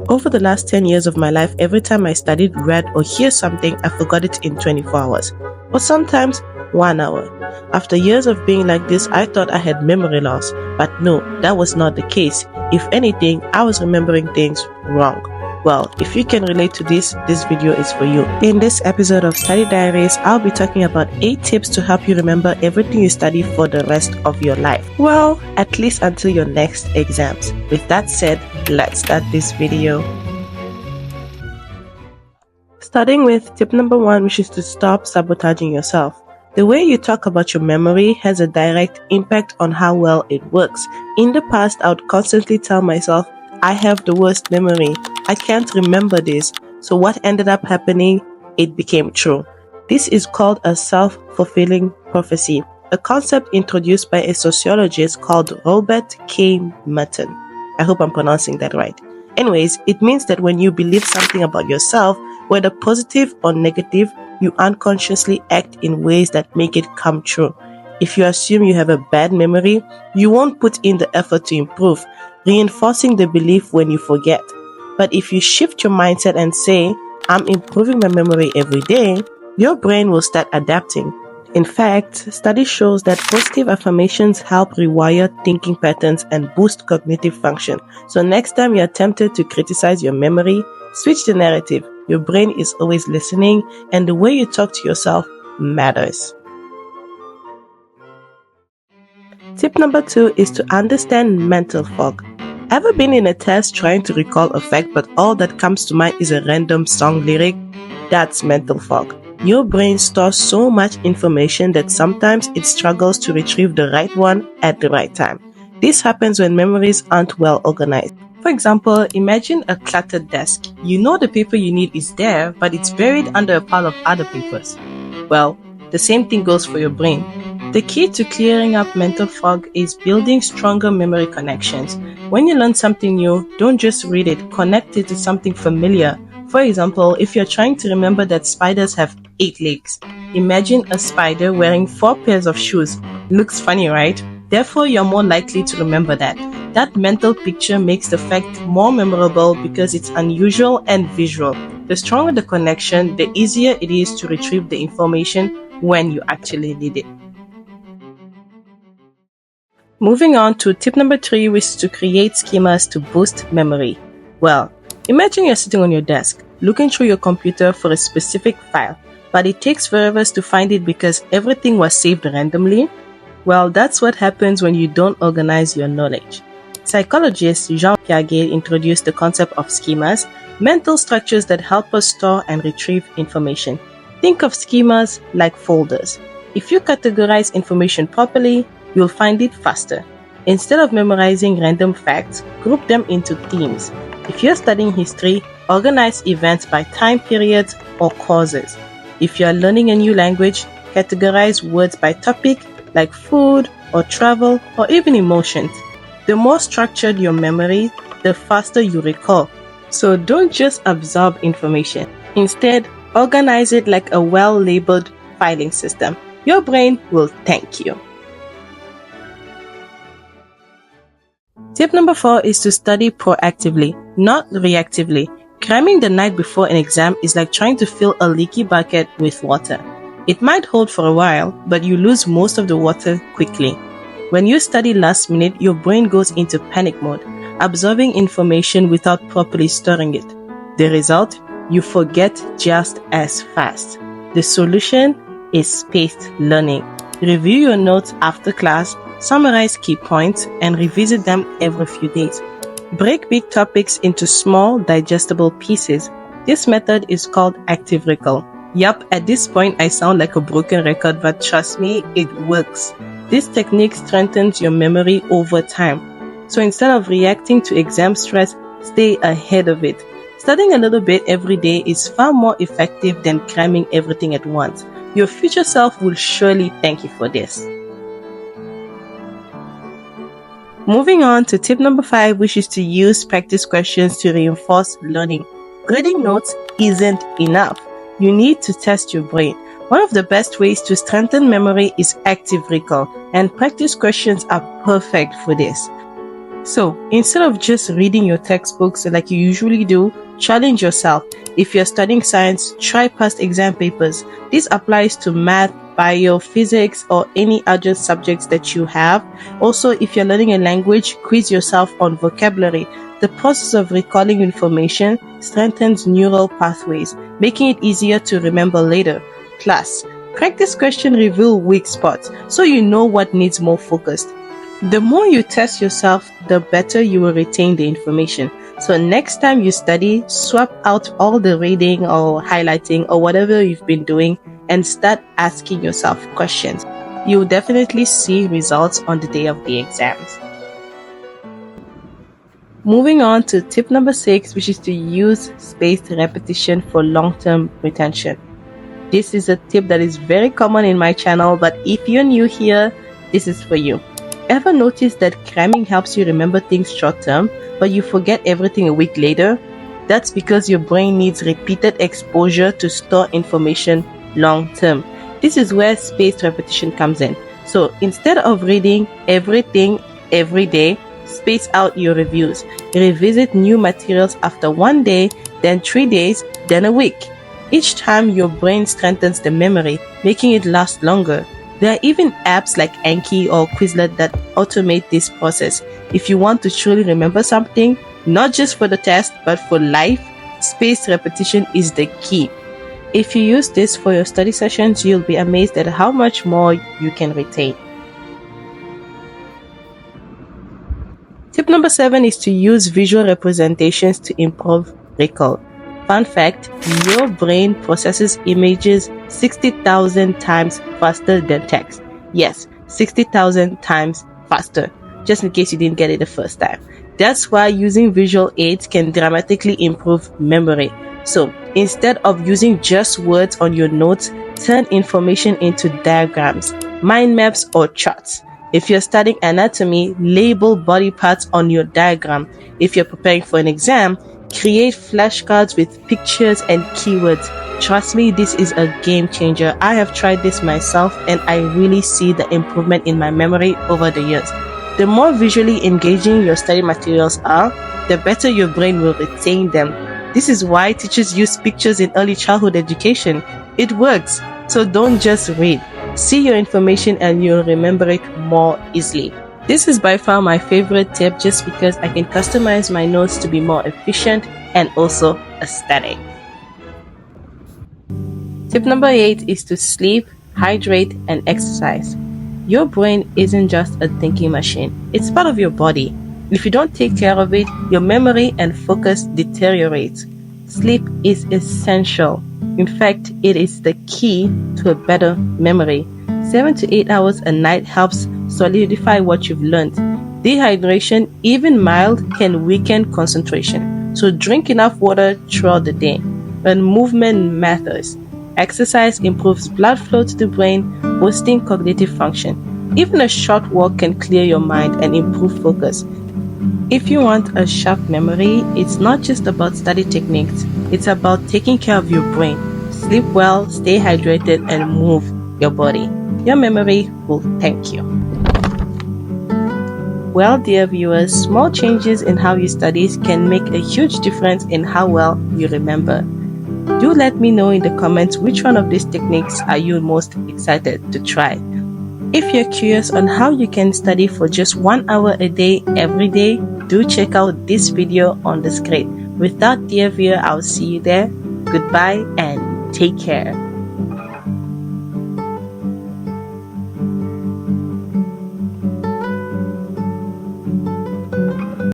Over the last 10 years of my life, every time I studied, read, or hear something, I forgot it in 24 hours, or sometimes 1 hour. After years of being like this, I thought I had memory loss, but no, that was not the case. If anything, I was remembering things wrong. Well, if you can relate to this video is for you. In this episode of Study Diaries, I'll be talking about 8 tips to help you remember everything you study for the rest of your life. Well, at least until your next exams. With that said, let's start this video. Starting with tip number 1, which is to stop sabotaging yourself. The way you talk about your memory has a direct impact on how well it works. In the past, I would constantly tell myself, I have the worst memory. I can't remember this. So what ended up happening? It became true. This is called a self-fulfilling prophecy, a concept introduced by a sociologist called Robert K. Merton. I hope I'm pronouncing that right. Anyways, it means that when you believe something about yourself, whether positive or negative, you unconsciously act in ways that make it come true. If you assume you have a bad memory, you won't put in the effort to improve, reinforcing the belief when you forget. But if you shift your mindset and say, I'm improving my memory every day, your brain will start adapting. In fact, study shows that positive affirmations help rewire thinking patterns and boost cognitive function. So next time you're tempted to criticize your memory, switch the narrative. Your brain is always listening, and the way you talk to yourself matters. Tip number 2 is to understand mental fog. Ever been in a test trying to recall a fact, but all that comes to mind is a random song lyric? That's mental fog. Your brain stores so much information that sometimes it struggles to retrieve the right one at the right time. This happens when memories aren't well organized. For example, imagine a cluttered desk. You know the paper you need is there, but it's buried under a pile of other papers. Well, the same thing goes for your brain. The key to clearing up mental fog is building stronger memory connections. When you learn something new, don't just read it, connect it to something familiar. For example, if you're trying to remember that spiders have 8 legs, imagine a spider wearing 4 pairs of shoes. Looks funny, right? Therefore, you're more likely to remember that. That mental picture makes the fact more memorable because it's unusual and visual. The stronger the connection, the easier it is to retrieve the information when you actually need it. Moving on to tip number 3, which is to create schemas to boost memory. Well, imagine you're sitting on your desk, looking through your computer for a specific file, but it takes forever to find it because everything was saved randomly. Well, that's what happens when you don't organize your knowledge. Psychologist Jean Piaget introduced the concept of schemas, mental structures that help us store and retrieve information. Think of schemas like folders. If you categorize information properly, you'll find it faster. Instead of memorizing random facts, group them into themes. If you're studying history, organize events by time periods or causes. If you're learning a new language, categorize words by topic like food or travel or even emotions. The more structured your memory, the faster you recall. So don't just absorb information. Instead, organize it like a well-labeled filing system. Your brain will thank you. Tip number 4 is to study proactively, not reactively. Cramming the night before an exam is like trying to fill a leaky bucket with water. It might hold for a while, but you lose most of the water quickly. When you study last minute, your brain goes into panic mode, absorbing information without properly storing it. The result? You forget just as fast. The solution is spaced learning. Review your notes after class, summarize key points, and revisit them every few days. Break big topics into small, digestible pieces. This method is called active recall. Yup, at this point I sound like a broken record, but trust me, it works. This technique strengthens your memory over time. So instead of reacting to exam stress, stay ahead of it. Studying a little bit every day is far more effective than cramming everything at once. Your future self will surely thank you for this. Moving on to tip number 5, which is to use practice questions to reinforce learning. Grading notes isn't enough. You need to test your brain. One of the best ways to strengthen memory is active recall, and practice questions are perfect for this. So, instead of just reading your textbooks like you usually do, challenge yourself. If you're studying science, try past exam papers. This applies to math, bio, physics, or any other subjects that you have. Also, if you're learning a language, quiz yourself on vocabulary. The process of recalling information strengthens neural pathways, making it easier to remember later. Plus, practice question reveal weak spots so you know what needs more focus. The more you test yourself, the better you will retain the information. So next time you study, swap out all the reading or highlighting or whatever you've been doing and start asking yourself questions. You'll definitely see results on the day of the exams. Moving on to tip number 6, which is to use spaced repetition for long-term retention. This is a tip that is very common in my channel, but if you're new here, this is for you. Ever notice that cramming helps you remember things short term, but you forget everything a week later? That's because your brain needs repeated exposure to store information long term. This is where spaced repetition comes in. So instead of reading everything every day, space out your reviews. Revisit new materials after 1 day, then 3 days, then a week. Each time your brain strengthens the memory, making it last longer. There are even apps like Anki or Quizlet that automate this process. If you want to truly remember something, not just for the test, but for life, spaced repetition is the key. If you use this for your study sessions, you'll be amazed at how much more you can retain. Tip number 7 is to use visual representations to improve recall. Fun fact, your brain processes images 60,000 times faster than text. Yes, 60,000 times faster, just in case you didn't get it the first time. That's why using visual aids can dramatically improve memory. So, instead of using just words on your notes, turn information into diagrams, mind maps, or charts. If you're studying anatomy, label body parts on your diagram. If you're preparing for an exam, create flashcards with pictures and keywords. Trust me, this is a game changer. I have tried this myself and I really see the improvement in my memory over the years. The more visually engaging your study materials are, the better your brain will retain them. This is why teachers use pictures in early childhood education. It works, so don't just read. See your information and you'll remember it more easily. This is by far my favorite tip just because I can customize my notes to be more efficient and also aesthetic. Tip number 8 is to sleep, hydrate, and exercise. Your brain isn't just a thinking machine, it's part of your body. If you don't take care of it, your memory and focus deteriorates. Sleep is essential. In fact, it is the key to a better memory. 7 to 8 hours a night helps solidify what you've learned. Dehydration, even mild, can weaken concentration. So drink enough water throughout the day. And movement matters. Exercise improves blood flow to the brain, boosting cognitive function. Even a short walk can clear your mind and improve focus. If you want a sharp memory, it's not just about study techniques. It's about taking care of your brain. Sleep well, stay hydrated, and move your body. Your memory will thank you. Well, dear viewers, small changes in how you study can make a huge difference in how well you remember. Do let me know in the comments which one of these techniques are you most excited to try. If you're curious on how you can study for just 1 hour a day every day, do check out this video on the screen. With that, dear viewer, I'll see you there. Goodbye and take care.